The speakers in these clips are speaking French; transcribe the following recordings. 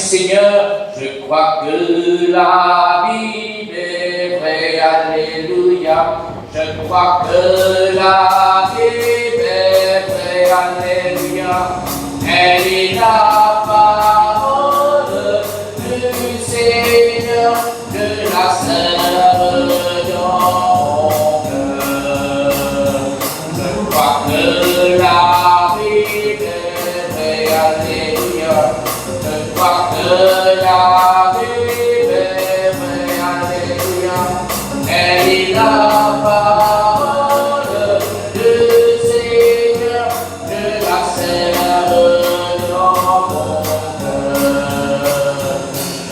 Seigneur, je crois que la Bible est vraie, alléluia. Je crois que la Bible est vraie, alléluia. Elle est la parole du Seigneur, de la sœur dans mon cœur. Je crois que la Bible est vraie, alléluia. Je crois que la Bible est vraie, alléluia. Elle est la parole du Seigneur, de la sœur dans mon cœur,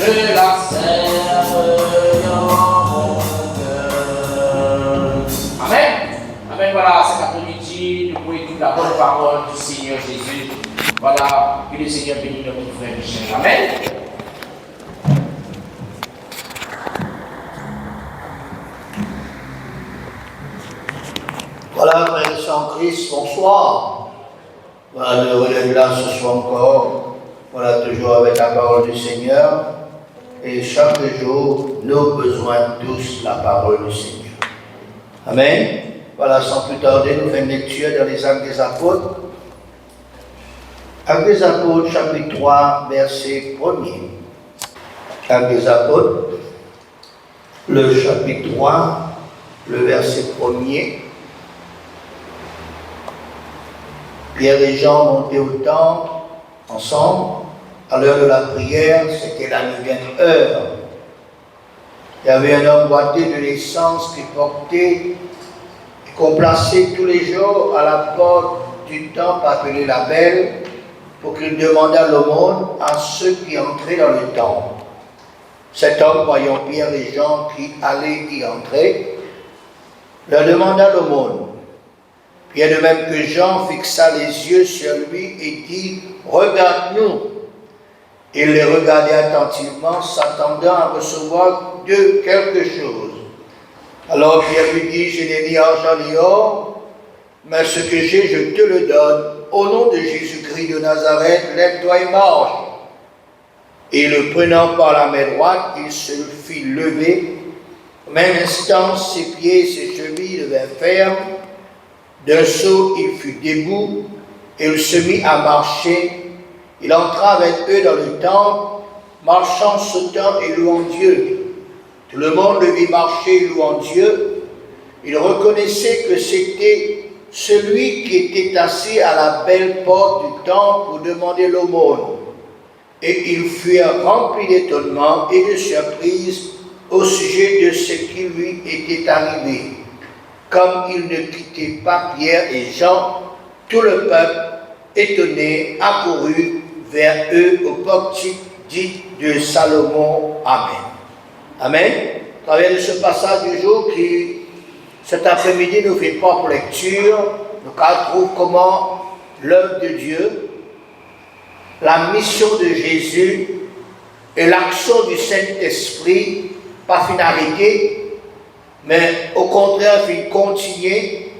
de la sœur dans mon cœur. Amen. Amen. Voilà, cet après-midi, nous pouvons écouter la bonne parole du Seigneur Jésus. Voilà, que le Seigneur bénisse notre frère Michel. Amen. Voilà, frères et sœurs en Christ, bonsoir. Voilà, nous relève là ce soir encore. Voilà, toujours avec la parole du Seigneur. Et chaque jour, nous avons besoin tous de la parole du Seigneur. Amen. Voilà, sans plus tarder, nous faisons une lecture dans les Actes des Apôtres. Actes des Apôtres, chapitre 3, verset 1er. Actes des Apôtres, le chapitre 3, le verset 1er. Pierre et Jean montaient au temple ensemble. À l'heure de la prière, c'était la 9e heure. Il y avait un homme boité de naissance qui portait et qu'on plaçait tous les jours à la porte du temple appelé la Belle pour qu'il demandât l'aumône à ceux qui entraient dans le temple. Cet homme, voyant Pierre et Jean qui allaient y entrer, leur demanda l'aumône. Pierre, de même que Jean, fixa les yeux sur lui et dit « Regarde-nous ». Il les regardait attentivement, s'attendant à recevoir d'eux quelque chose. Alors Pierre lui dit « Je n'ai ni argent ni or, mais ce que j'ai, je te le donne. Au nom de Jésus-Christ de Nazareth, lève-toi et marche. » Et le prenant par la main droite, il se fit lever. Au même instant, ses pieds et ses chevilles devinrent fermes. D'un saut, il fut debout, et il se mit à marcher. Il entra avec eux dans le temple, marchant, sautant et louant Dieu. Tout le monde le vit marcher et louant Dieu. Il reconnaissait que c'était celui qui était assis à la belle porte du temple pour demander l'aumône. Et ils furent remplis d'étonnement et de surprise au sujet de ce qui lui était arrivé. Comme ils ne quittaient pas Pierre et Jean, tout le peuple, étonné, accourut vers eux au portique dit de Salomon. Amen. Amen. À travers de ce passage du jour qui, cet après-midi, nous fait propre lecture, nous trouvons comment l'œuvre de Dieu, la mission de Jésus et l'action du Saint-Esprit, pas finalité, mais au contraire, il continue,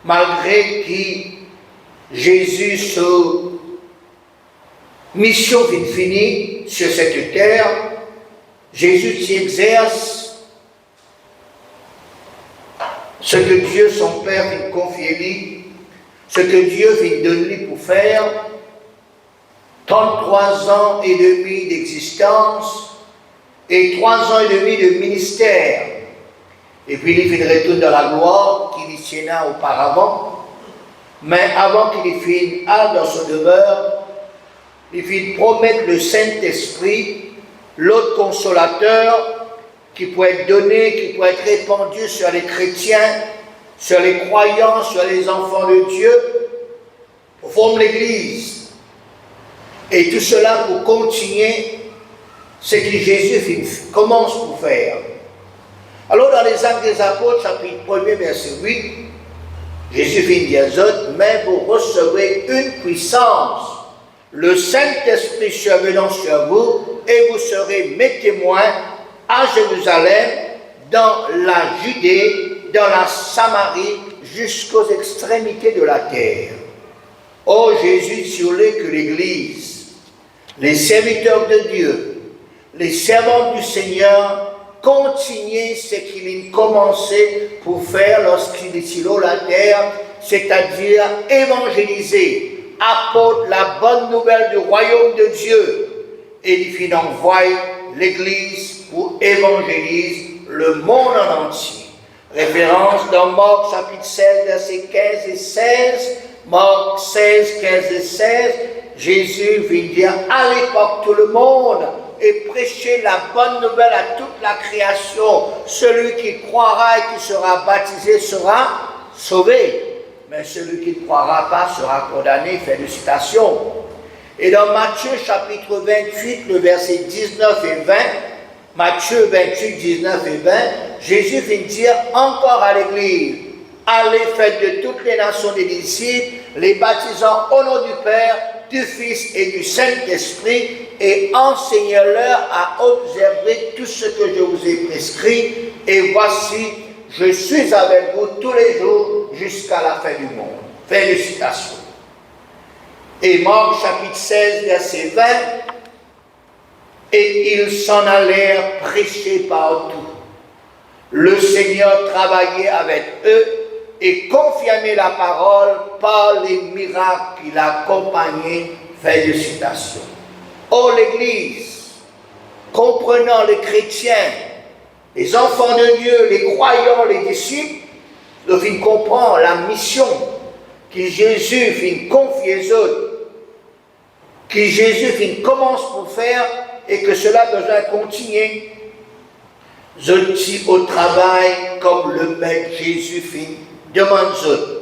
malgré que Jésus, sa mission finie sur cette terre, Jésus s'y exerce ce que Dieu, son Père, vient confier lui, ce que Dieu vient donner lui pour faire. 33 ans et demi d'existence et 3 ans et demi de ministère. Et puis il retourne dans la gloire qu'il y tiena auparavant. Mais avant qu'il finisse dans son demeure, il fit promettre le Saint-Esprit, l'autre consolateur, qui pourrait être donné, qui pourrait être répandu sur les chrétiens, sur les croyants, sur les enfants de Dieu, pour former l'Église. Et tout cela pour continuer ce que Jésus commence pour faire. Alors dans les Actes des Apôtres, chapitre 1er, verset 8, Jésus fit dire aux autres, mais vous recevrez une puissance, le Saint-Esprit survenant sur vous, et vous serez mes témoins à Jérusalem, dans la Judée, dans la Samarie, jusqu'aux extrémités de la terre. Oh Jésus, sur que l'Église, les serviteurs de Dieu, les servants du Seigneur, continuez ce qu'il a commencé pour faire lorsqu'il est sur la terre, c'est-à-dire évangéliser, apporter la bonne nouvelle du royaume de Dieu. Et il envoie l'Église pour évangéliser le monde en entier. Référence dans Marc chapitre 16, versets 15 et 16. Marc 16, 15 et 16. Jésus vient dire, allez par tout le monde et prêchez la bonne nouvelle à toute la création. Celui qui croira et qui sera baptisé sera sauvé. Mais celui qui ne croira pas sera condamné. Félicitations. Et dans Matthieu chapitre 28, le verset 19 et 20, Matthieu 28, 19 et 20, Jésus vient dire encore à l'Église, allez faire de toutes les nations des disciples, les baptisant au nom du Père, du Fils et du Saint-Esprit, et enseignez-leur à observer tout ce que je vous ai prescrit, et voici, je suis avec vous tous les jours jusqu'à la fin du monde. Félicitations. Et Marc chapitre 16, verset 20, et ils s'en allèrent prêcher partout. Le Seigneur travaillait avec eux et confirmait la parole par les miracles qui l'accompagnaient. Félicitations. Oh l'Église, comprenant les chrétiens, les enfants de Dieu, les croyants, les disciples, devons comprendre la mission que Jésus vient confier aux autres, que Jésus vient commence pour faire et que cela a besoin de continuer. Je dis au travail comme le Maître Jésus fit demande aux autres.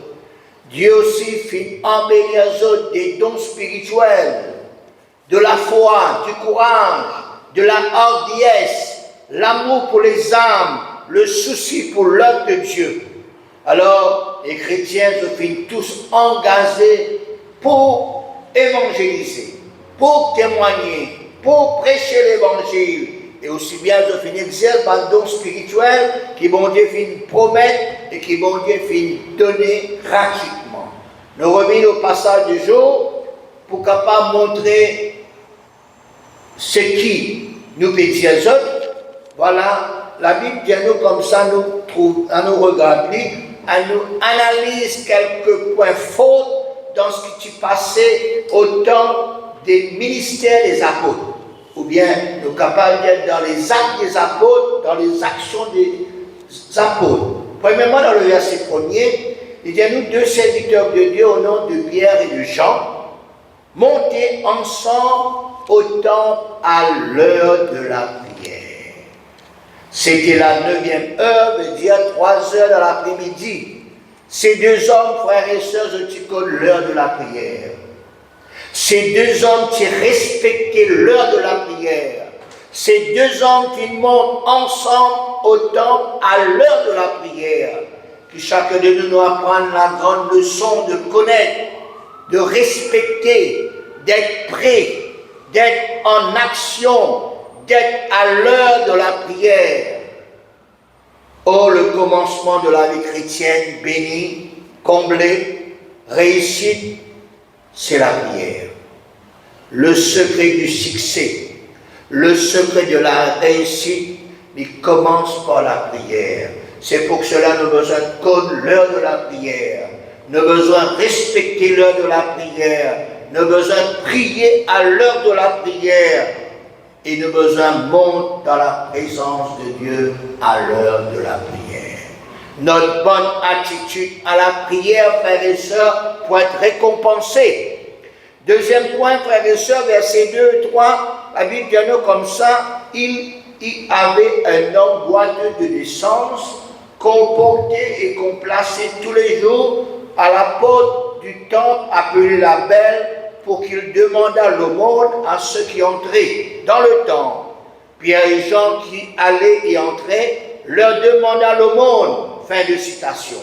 Dieu aussi fit embellir aux autres des dons spirituels, de la foi, du courage, de la hardiesse, l'amour pour les âmes, le souci pour l'œuvre de Dieu. Alors, les chrétiens se finissent tous engagés pour évangéliser, pour témoigner, pour prêcher l'évangile. Et aussi bien je finis dire par don spirituel qui bon Dieu finit promettre et qui bon Dieu finit donner gratuitement. Nous revenons au passage du jour pour capable montrer ce qui nous peut dire aux autres. Voilà, la Bible dit à nous comme ça, à nous regarder, à nous analyse quelques points forts dans ce qui s'est passé au temps des ministères des apôtres. Ou bien nous sommes capables d'être dans les actes des apôtres, dans les actions des apôtres. Premièrement, dans le verset 1er, il y a nous deux serviteurs de Dieu au nom de Pierre et de Jean, montés ensemble au temple à l'heure de la prière. C'était la 9e heure, veut dire 3 heures de l'après-midi. Ces deux hommes, frères et sœurs, je connais l'heure de la prière. Ces deux hommes qui respectaient l'heure de la prière. Ces deux hommes qui montent ensemble au temple à l'heure de la prière. Que chacun de nous apprenne la grande leçon de connaître, de respecter, d'être prêt, d'être en action, d'être à l'heure de la prière. Oh, le commencement de la vie chrétienne, béni, comblé, réussite, c'est la prière. Le secret du succès, le secret de la réussite, il commence par la prière. C'est pour cela que nous avons besoin de connaître l'heure de la prière. Nous avons besoin de respecter l'heure de la prière. Nous avons besoin de prier à l'heure de la prière. Et nous avons besoin de monter dans la présence de Dieu à l'heure de la prière. Notre bonne attitude à la prière, frères et sœurs, pour être récompensée. Deuxième point, frères et sœurs, versets 2 et 3, la Bible dit comme ça, il y avait un homme boiteux de naissance, qu'on portait et qu'on plaçait tous les jours à la porte du temple appelé la Belle, pour qu'il demandât l'aumône à ceux qui entraient dans le temple. Pierre et Jean qui allaient et entraient, leur demanda l'aumône. Fin de citation.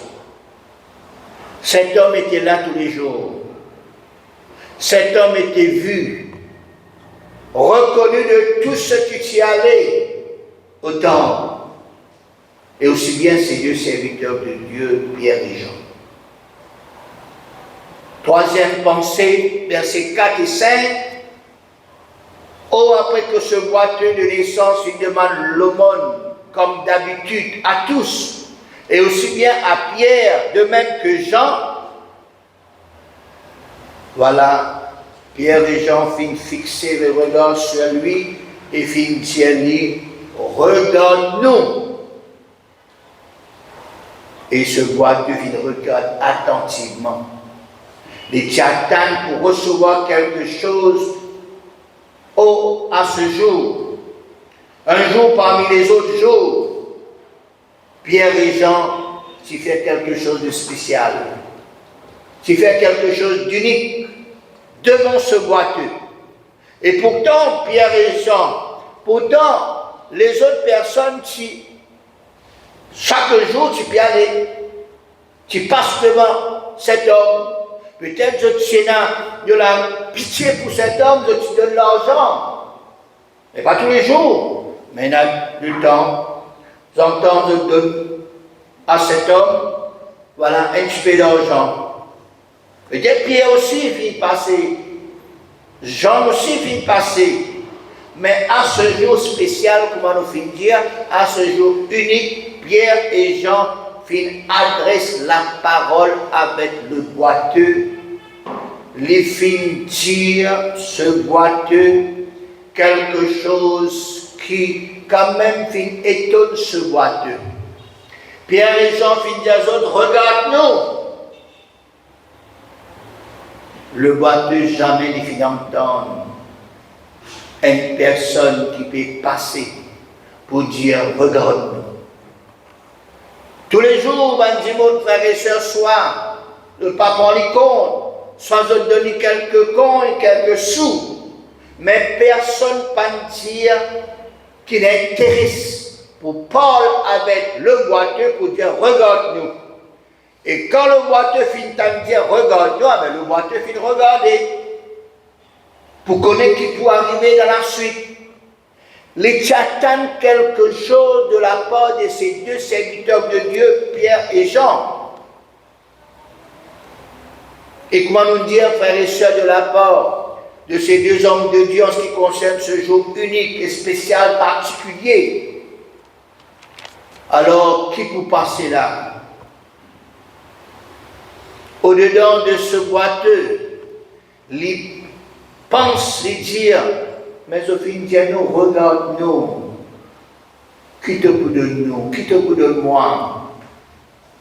Cet homme était là tous les jours. Cet homme était vu, reconnu de tous ceux qui y allaient au temple. Et aussi bien ces deux serviteurs de Dieu, Pierre et Jean. Troisième pensée, versets 4 et 5. Oh, après que ce boiteux de naissance, il demande l'aumône, comme d'habitude, à tous, et aussi bien à Pierre, de même que Jean. Voilà, Pierre et Jean finissent fixer le regard sur lui et finissent dire, regarde-nous. Et ce boiteux regarde attentivement. Les attendent pour recevoir quelque chose à ce jour. Un jour parmi les autres jours, Pierre et Jean s'y fait quelque chose de spécial. S'y fait quelque chose d'unique devant ce boiteux. Et pourtant, Pierre et Jean, pourtant, les autres personnes, chaque jour, tu peux aller, tu passes devant cet homme. Peut-être que tu as de la pitié pour cet homme, que tu donnes l'argent. Mais pas tous les jours. Mais il y a du temps, en temps de donner à cet homme, voilà, un petit peu d'argent. Peut-être Pierre aussi finit de passer. Jean aussi finit de passer. Mais à ce jour spécial, comment nous finit de dire, à ce jour unique, Pierre et Jean adressent la parole avec le boiteux. Les filles dire ce boiteux quelque chose qui quand même étonne ce boiteux. Pierre et Jean finissent dire aux autres, regarde-nous. Le boiteux jamais ne finit d'entendre une personne qui peut passer pour dire regarde-nous. Tous les jours, mon frère et soeur, soit le pape en les compte, soit de donner quelques cons et quelques sous, mais personne ne dire qui l'intéresse pour parler avec le boiteux pour dire regarde-nous. Et quand le boiteux finit de dire regarde-nous, le boiteux finit de regarder pour connaître qui peut arriver dans la suite. Les attendent quelque chose de la part de ces deux serviteurs de Dieu, Pierre et Jean. Et comment nous dire, frères et sœurs, de la part de ces deux hommes de Dieu en ce qui concerne ce jour unique et spécial, particulier. Alors, qui peut passer là? Au-dedans de ce boiteux, il pense et dire, mais au fin de nous, regarde-nous. Qui te peut de nous? Qui te peut de moi?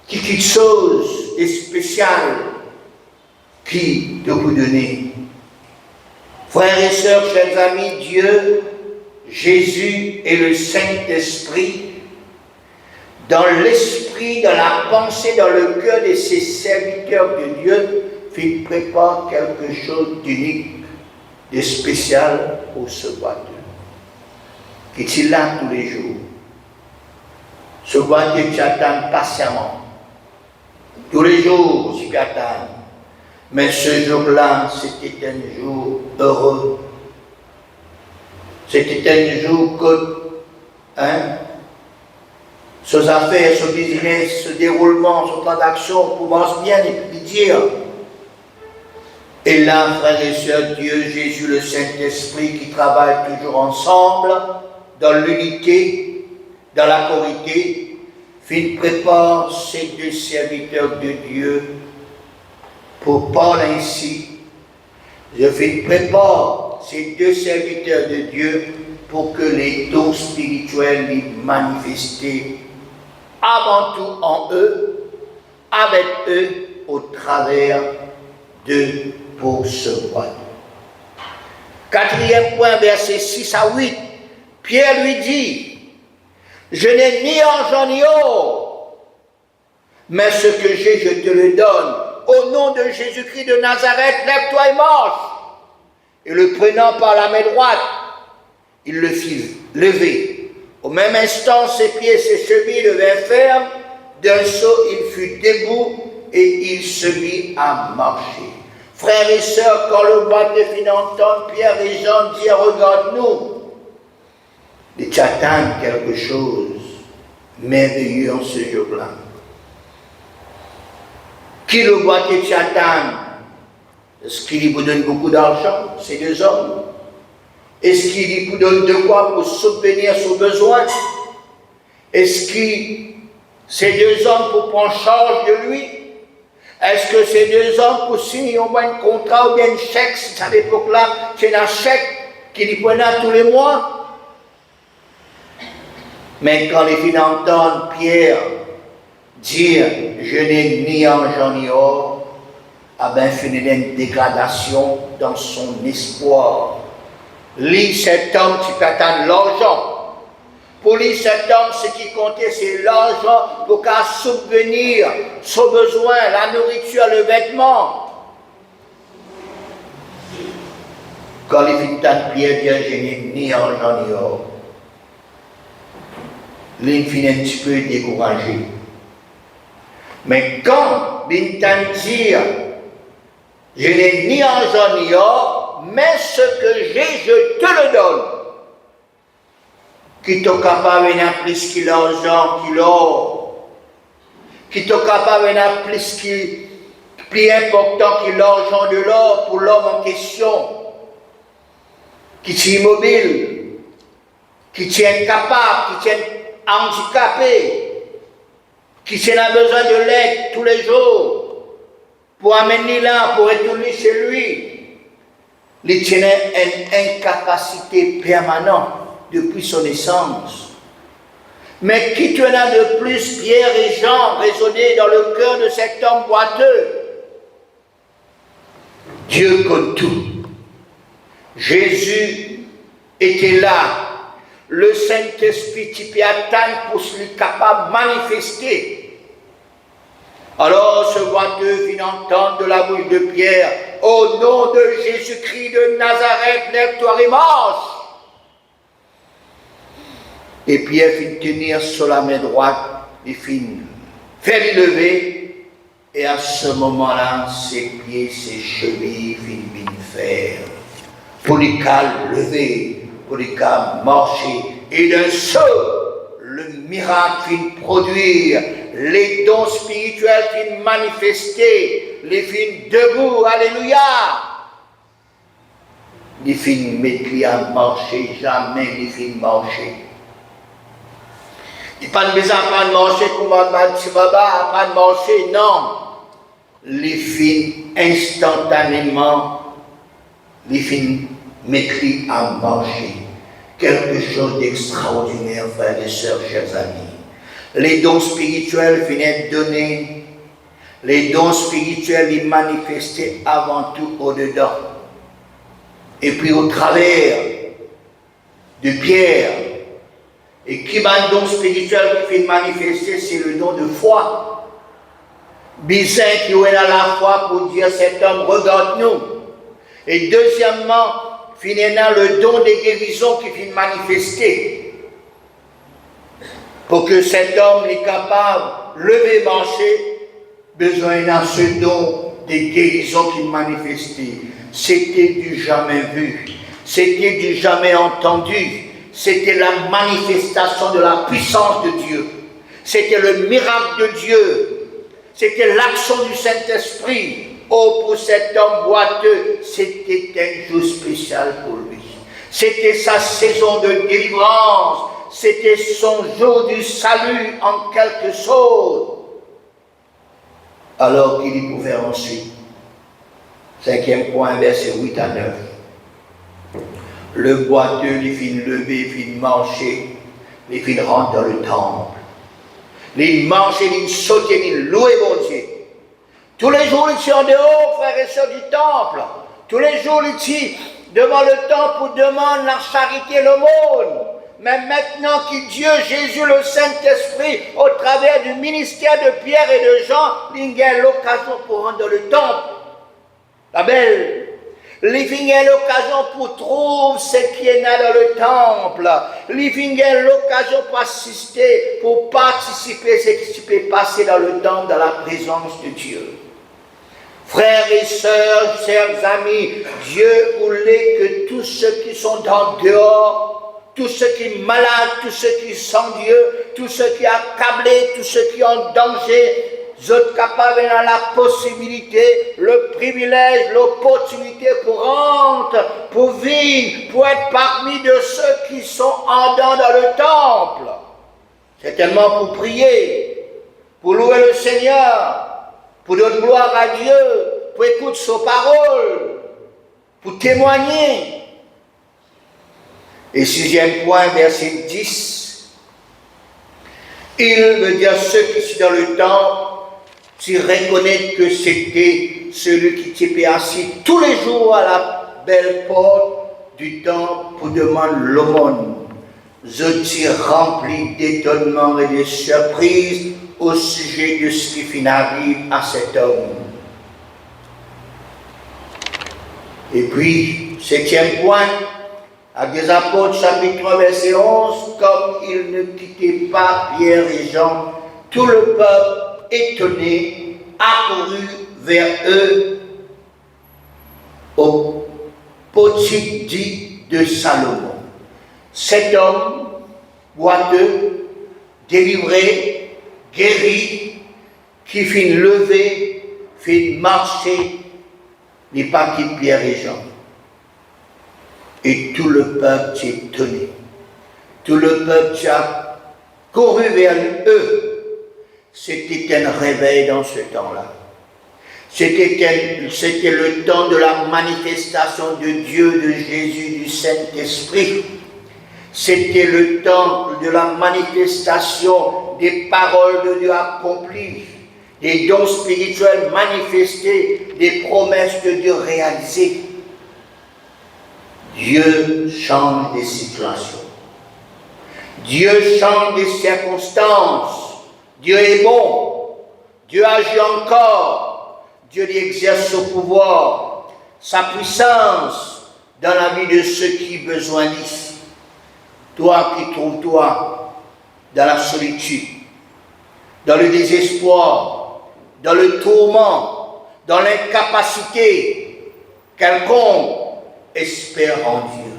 Qui quelque chose de spécial qui te peut donner? Frères et sœurs, chers amis, Dieu, Jésus et le Saint-Esprit, dans l'esprit, dans la pensée, dans le cœur de ces serviteurs de Dieu, préparent quelque chose d'unique, de spécial pour ce boiteux, qui est là tous les jours. Ce boiteux qui attend patiemment, tous les jours, qui attend. Mais ce jour-là, c'était un jour heureux. C'était un jour que, ses affaires, son business, ce déroulement, son transaction commencent bien et puis dire. Et là, frères et sœurs, Dieu, Jésus, le Saint-Esprit qui travaillent toujours ensemble, dans l'unité, dans la corité, prépare ces deux serviteurs de Dieu pour parler ainsi. Je prépare ces deux serviteurs de Dieu pour que les dons spirituels les manifestés avant tout en eux, avec eux, au travers d'eux pour ce boiteux. Quatrième point, versets 6 à 8, Pierre lui dit, je n'ai ni argent ni or, mais ce que j'ai, je te le donne. Au nom de Jésus-Christ de Nazareth, lève-toi et marche. Et le prenant par la main droite, il le fit lever. Au même instant, ses pieds et ses chevilles devinrent fermes. D'un saut, il fut debout et il se mit à marcher. Frères et sœurs, quand le boiteux fit entendre Pierre et Jean dire, regarde-nous, ils attendent quelque chose merveilleux en ce jour-là. Qui le boiteux t'attend? Est-ce qu'il vous donne beaucoup d'argent, ces deux hommes? Est-ce qu'il nous donne de quoi pour subvenir à ses besoins? Est-ce que ces deux hommes pour prendre charge de lui? Est-ce que ces deux hommes pour signer un contrat ou bien un chèque? C'est à l'époque-là, c'est un chèque qu'il prenait tous les mois. Mais quand les filles entendent Pierre dire « Je n'ai ni argent ni or », ah ben, il y a une dégradation dans son espoir. Lui, cet homme qui peut attendre l'argent. Pour lui, cet homme, ce qui comptait, c'est l'argent pour qu'à subvenir son besoin, la nourriture, le vêtement. Quand les filles de Pierre disent « Je n'ai ni argent ni or », lui, il finit un petit peu découragé. Mais quand Bintan dit « Je n'ai ni argent ni or, mais ce que j'ai, je te le donne. » Qui est capable de plus qu'il l'argent, qu'il l'or. Qui est capable de plus important que l'argent de l'or pour l'homme en question. Qui est immobile, qui est incapable, qui est handicapé, qui a besoin de l'aide tous les jours pour amener là, pour retourner chez lui. Il tient une incapacité permanente depuis son naissance. Mais qui tenait de plus Pierre et Jean résonner dans le cœur de cet homme boiteux? Dieu connaît tout. Jésus était là. Le Saint-Esprit qui peut atteindre pour celui capable de manifester. Alors ce boiteux vient entendre de la bouche de Pierre, « Au nom de Jésus-Christ de Nazareth, lève-toi et marche !» Et Pierre fit tenir sur la main droite et fit faire lui lever. Et à ce moment-là, ses pieds, ses chevilles finissent bien faire. Pour les calmes lever, pour les calmes marcher. Et d'un seul, le miracle finit produire. Les dons spirituels finissent manifester. Les finissent debout, alléluia. Les finissent mettre à marcher, jamais les finissent marcher. Il n'y a pas de besoin de marcher comme apprendre à marcher, non. Les filles, instantanément, les filles mettent à marcher. Quelque chose d'extraordinaire, frères et sœurs, chers amis. Les dons spirituels finissent donnés. Les dons spirituels, ils manifestaient avant tout au-dedans. Et puis au travers de Pierre. Et qui m'a le don spirituel qui fait manifester, c'est le don de foi. Bizin qui est à la foi pour dire cet homme, regarde-nous. Et deuxièmement, finalement, le don de guérison qui fait manifester. Pour que cet homme est capable de lever, marcher, besoin d'un ce don de guérison qui manifestait. C'était du jamais vu. C'était du jamais entendu. C'était la manifestation de la puissance de Dieu. C'était le miracle de Dieu. C'était l'action du Saint-Esprit. Oh, pour cet homme boiteux, c'était un jour spécial pour lui. C'était sa saison de délivrance. C'était son jour du salut en quelque sorte. Alors qu'il y pouvait ensuite. 5e point, verset 8 à 9. Le boiteux, les filles lever, les filles marcher, les filles rentrent dans le temple. Les marcher, les sauter, les louer mon Dieu. Tous les jours, ils sont en dehors, frères et sœurs du temple. Tous les jours, ils sont devant le temple pour demander la charité et l'aumône. Mais maintenant que Dieu, Jésus, le Saint-Esprit, au travers du ministère de Pierre et de Jean, il a l'occasion pour rentrer dans le temple. La belle. Il a l'occasion pour trouver ce qui est là dans le temple. Il a l'occasion pour assister, pour participer à ce qui peut passer dans le temple, dans la présence de Dieu. Frères et sœurs, chers amis, Dieu voulait que tous ceux qui sont en dehors, tous ceux qui sont malades, tous ceux qui sont Dieu, tous ceux qui sont accablés, tous ceux qui sont en danger, vous êtes capables dans la possibilité, le privilège, l'opportunité pour rentrer, pour vivre, pour être parmi de ceux qui sont en dedans dans le temple. C'est tellement pour prier, pour louer le Seigneur, pour donner gloire à Dieu, pour écouter ses paroles, pour témoigner. Et 6e point, verset 10. Il veut dire ceux qui sont dans le temple, tu reconnais que c'était celui qui était assis tous les jours à la belle porte du temple pour demander l'aumône. Je suis rempli d'étonnement et de surprise au sujet de ce qui arrive à cet homme. Et puis, 7e point, Actes des Apôtres, chapitre 1, verset 11, comme ils ne quittaient pas Pierre et Jean, tout le peuple, étonné, accourut vers eux au portique dit de Salomon. Cet homme, boiteux, délivré, guéri, qui fit lever, fit marcher, n'est pas qui Pierre et Jean. Et tout le peuple s'est étonné. Tout le peuple a couru vers eux. C'était un réveil dans ce temps-là. C'était le temps de la manifestation de Dieu, de Jésus, du Saint-Esprit. C'était le temps de la manifestation des paroles de Dieu accomplies, des dons spirituels manifestés, des promesses de Dieu réalisées. Dieu change des situations. Dieu change des circonstances. Dieu est bon. Dieu agit encore. Dieu exerce son pouvoir, sa puissance dans la vie de ceux qui besoin d'y. Toi qui trouves toi dans la solitude, dans le désespoir, dans le tourment, dans l'incapacité quelconque, espère en Dieu.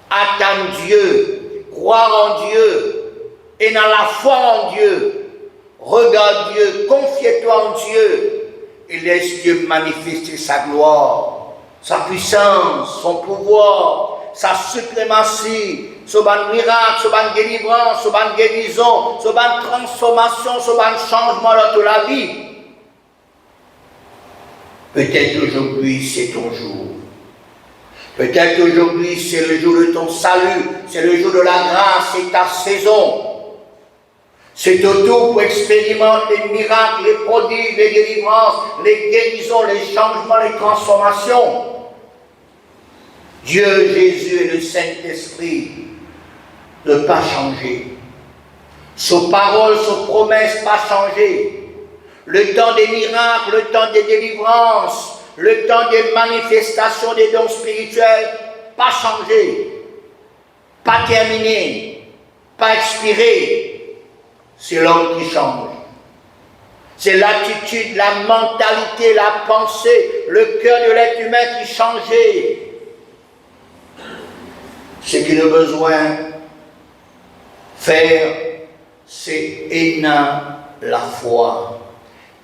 Attends Dieu, croire en Dieu, et dans la foi en Dieu, regarde Dieu, confie-toi en Dieu, et laisse Dieu manifester sa gloire, sa puissance, son pouvoir, sa suprématie, son miracle, son délivrance, son guérison, son transformation, son changement dans toute la vie. Peut-être aujourd'hui c'est ton jour. Peut-être aujourd'hui c'est le jour de ton salut, c'est le jour de la grâce, c'est ta saison. C'est ton tour pour expérimenter les miracles, les prodiges, les délivrances, les guérisons, les changements, les transformations. Dieu, Jésus et le Saint-Esprit ne pas changer. Ses paroles, ses promesses pas changer. Le temps des miracles, le temps des délivrances, le temps des manifestations des dons spirituels, pas changer. Pas terminé, pas expiré. C'est l'homme qui change. C'est l'attitude, la mentalité, la pensée, le cœur de l'être humain qui changeait. Ce qu'il a besoin de faire, c'est ayant la foi,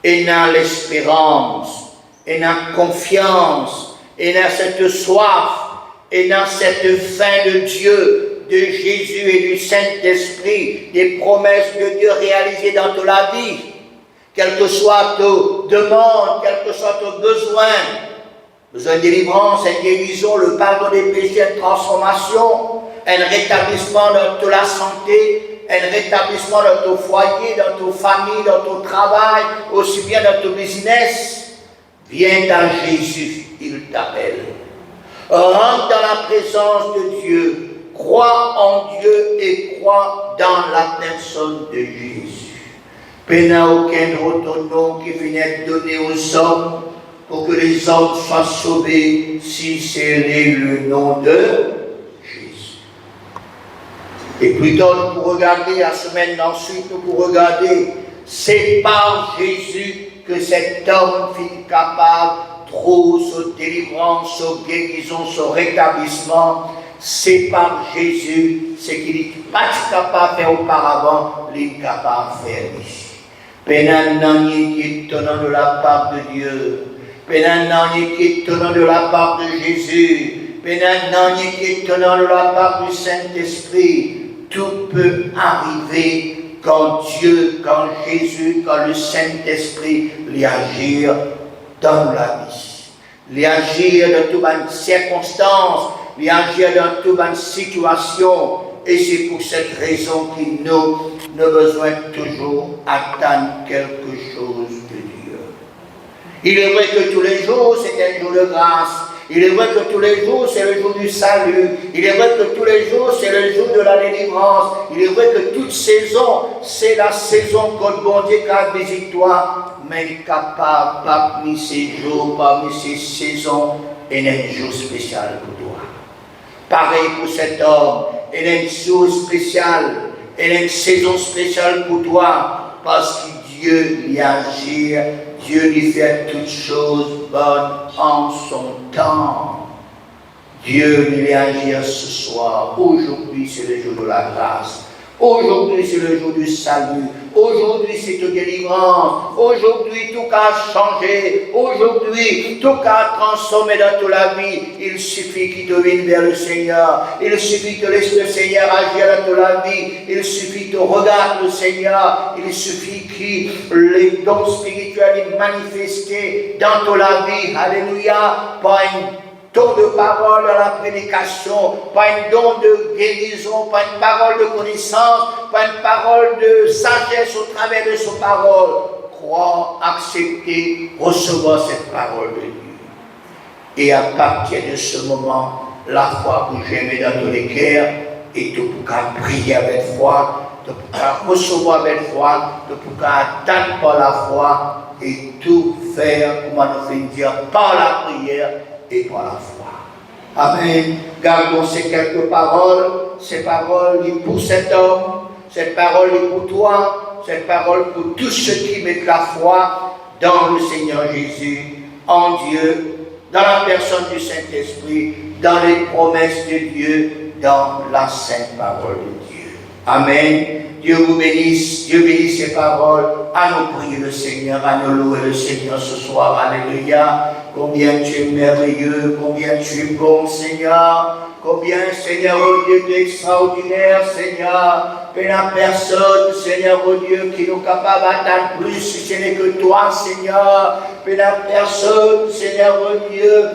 ayant l'espérance, ayant confiance, ayant cette soif, ayant cette faim de Dieu, de Jésus et du Saint-Esprit, des promesses de Dieu réalisées dans toute la vie, quelles que soient tes demandes, quels que soient tes besoin de délivrance, une guérison, le pardon des péchés, une transformation, un rétablissement dans toute la santé, un rétablissement dans ton foyer, dans ta famille, dans ton travail, aussi bien dans ton business. Viens dans Jésus, il t'appelle. Rentre dans la présence de Dieu. Crois en Dieu et crois dans la personne de Jésus. Il n'y a aucun autre nom qui vienne être donné aux hommes pour que les hommes soient sauvés si c'est le nom de Jésus. Et plus tard, nous pourrons regarder, la semaine ensuite, nous pourrons regarder, c'est par Jésus que cet homme fut capable de trouver sa délivrance, sa guérison, son rétablissement. C'est par Jésus, ce qu'il n'est pas capable de faire auparavant, il est capable de faire ici. Pénanani qui est tenant de la part de Dieu. Pénanani qui est tenant de la part de Jésus. Pénanani qui est tenant de la part du Saint-Esprit. Tout peut arriver quand Dieu, quand Jésus, quand le Saint-Esprit lui agir dans la vie. Lui agir dans toutes les circonstances, lui agir dans toutes les situations. Et c'est pour cette raison que nous avons besoin toujours attendre quelque chose de Dieu. Il est vrai que tous les jours, c'est un jour de grâce. Il est vrai que tous les jours, c'est le jour du salut. Il est vrai que tous les jours, c'est le jour de la délivrance. Il est vrai que toute saison, c'est la saison que le bon Dieu a visité toi. Mais capable, parmi ces jours, parmi ces saisons, il y a un jour spécial pour toi. Pareil pour cet homme, il y a un jour spécial, il y a une saison spéciale pour toi. Parce que Dieu lui agit, Dieu lui fait toutes choses bonnes en son temps. Dieu lui agit ce soir. Aujourd'hui, c'est le jour de la grâce. Aujourd'hui, c'est le jour du salut. Aujourd'hui, c'est de délivrance. Aujourd'hui, tout a changé. Aujourd'hui, tout a transformé dans toute la vie. Il suffit qu'il te vienne vers le Seigneur. Il suffit que laisse le Seigneur agir dans toute la vie. Il suffit que regarde le Seigneur. Il suffit que les dons spirituels soient manifestés dans toute la vie. Alléluia. Par un don de parole dans la prédication, pas un don de guérison, pas une parole de connaissance, pas une parole de sagesse au travers de sa parole. Croire, accepter, recevoir cette parole de Dieu. Et à partir de ce moment, la foi pour j'aime dans tous les cœurs, et tout pour qu'à prier avec foi, tout pour qu'à recevoir avec foi, tout pour qu'à attendre par la foi, et tout faire, comment nous fait dire, par la prière, et par la foi. Amen. Gardons ces quelques paroles pour cet homme, cette parole est pour toi, cette parole pour tous ceux qui mettent la foi dans le Seigneur Jésus, en Dieu, dans la personne du Saint-Esprit, dans les promesses de Dieu, dans la sainte parole de Dieu. Amen. Dieu vous bénisse, Dieu bénisse ces paroles. À nous prier le Seigneur, à nous louer le Seigneur ce soir. Alléluia. Combien tu es merveilleux, combien tu es bon, Seigneur. Combien, Seigneur, oh Dieu, tu es extraordinaire, Seigneur. Et la personne, Seigneur, oh Dieu, qui nous capable d'attendre plus, si ce n'est que toi, Seigneur. Et la personne, Seigneur, oh Dieu,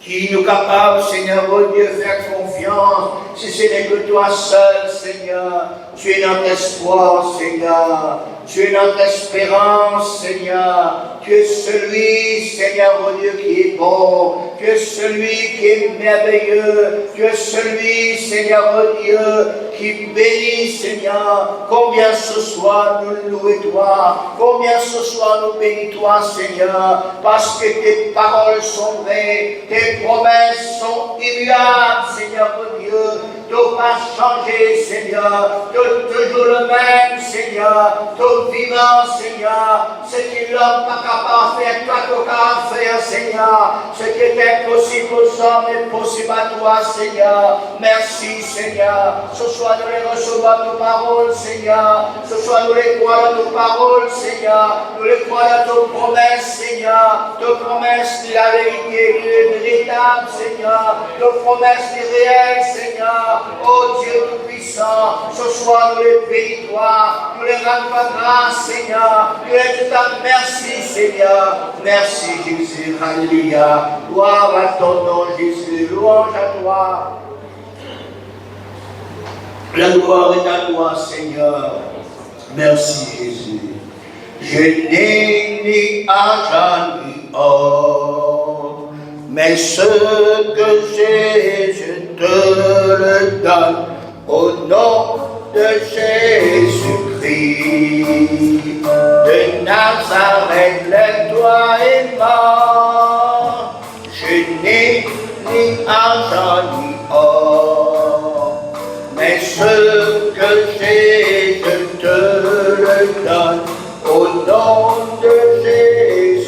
qui nous capable, Seigneur, oh Dieu, faire confiance, si ce n'est que toi seul, Seigneur. Tu es notre espoir, Seigneur. Tu es notre espérance, Seigneur. Tu es celui, Seigneur, oh Dieu, qui est bon. Tu es celui qui est merveilleux. Tu es celui, Seigneur, oh Dieu, qui bénit, Seigneur. Combien ce soir nous louons toi. Combien ce soir nous bénis toi, Seigneur. Parce que tes paroles sont vraies. Tes promesses sont immuables, Seigneur, oh Dieu. Tu n'as pas changé, Seigneur. Tu es toujours le même, Seigneur. Tu es vivant, Seigneur. Ce que l'homme n'a pas capable de faire, toi tu es capable de faire, Seigneur. Ce qui est impossible aux hommes est possible à toi, Seigneur. Merci, Seigneur. Ce soir, nous les recevons tes paroles, Seigneur. Ce soir, nous les croyons dans tes paroles, Seigneur. Nous les croyons dans tes promesses, Seigneur. Tes promesses de la vérité, de véritable, Seigneur. Tes promesses de réel, Seigneur. Oh Dieu tout-puissant, ce soir nous les bénis toi, nous les rendons grâce, Seigneur. Nous les disons merci, Seigneur. Merci, Jésus. Alléluia. Gloire à ton nom, Jésus. Louange à toi. La gloire est à toi, Seigneur. Merci, Jésus. Je n'ai ni argent ni or, mais ce que j'ai, je te le donne au nom de Jésus-Christ. De Nazareth, lève-toi et mort. Je n'ai ni argent ni or, mais ce que j'ai, je te le donne au nom de Jésus-Christ.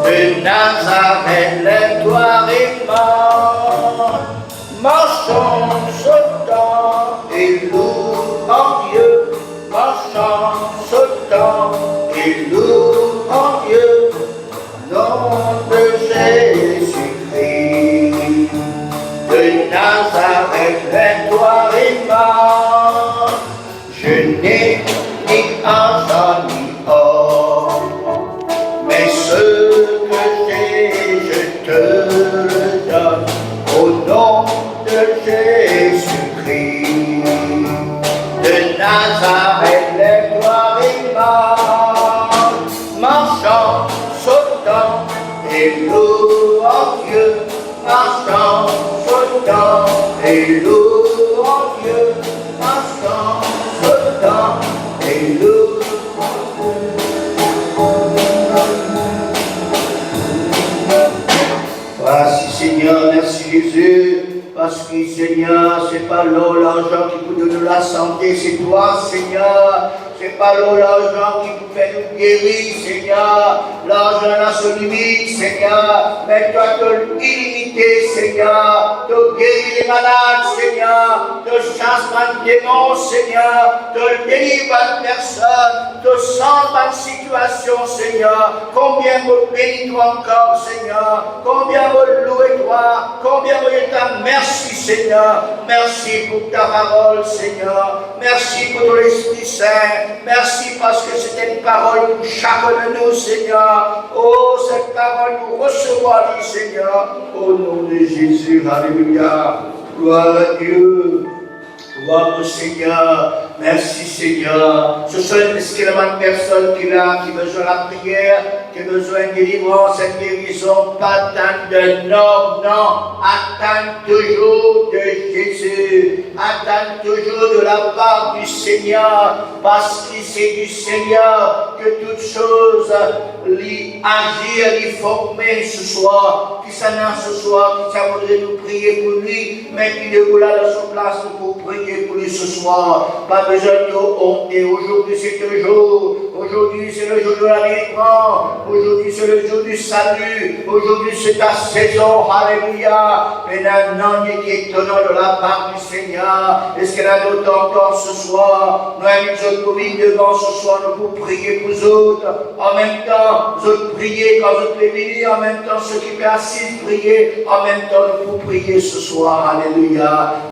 De Nazareth, lève-toi et mort. Marchons, sautons et louons en Dieu. Marchons et louons Dieu, instant, ce temps, et louons Merci Seigneur, merci Jésus, parce que Seigneur, c'est pas l'eau, l'argent qui vous donne la santé, c'est toi Seigneur. C'est pas l'eau, l'argent qui vous fait nous guérir, Seigneur. L'argent a son limite, Seigneur. Mais toi, tu es illimité, Seigneur. Tu guéris les malades, Seigneur. Tu chasses les démons, Seigneur. Tu délivres les personnes. Tu sens ma situation, Seigneur. Combien vous bénis toi encore, Seigneur. Combien vous louez toi. Combien vous êtes ta merci, Seigneur. Merci pour ta parole, Seigneur. Merci pour ton Esprit Saint. Merci parce que c'était une parole pour chacun de nous, Seigneur. Oh, cette parole nous recevons, Seigneur. Au nom de Jésus, alléluia. Gloire à Dieu. Gloire au Seigneur. Merci Seigneur. Ce sont une personne qui a besoin de la prière, qui a besoin de délivrance et de guérison. Pas attendre de non, non. Attendre toujours de Jésus. Attendre toujours de la part du Seigneur. Parce que c'est du Seigneur que toutes choses lui agir, lui former ce soir. Qui s'en a ce soir, qui s'en voudrait nous prier pour lui, mais qui est là dans son place pour prier pour lui ce soir. Pas besoin de honter. Aujourd'hui c'est un jour. Aujourd'hui c'est le jour de la délivrance. Aujourd'hui c'est le jour du salut. Aujourd'hui c'est ta saison. Alléluia. Et un qui est étonnant de la part du Seigneur. Est-ce qu'il y en a d'autres encore ce soir? Nous avons une Covid devant ce soir. Nous pour prier pour vous autres. En même temps, vous autres priez quand vous êtes bénis. En même temps, ceux qui sont assis prier. En même temps, nous pour prier ce soir. Alléluia.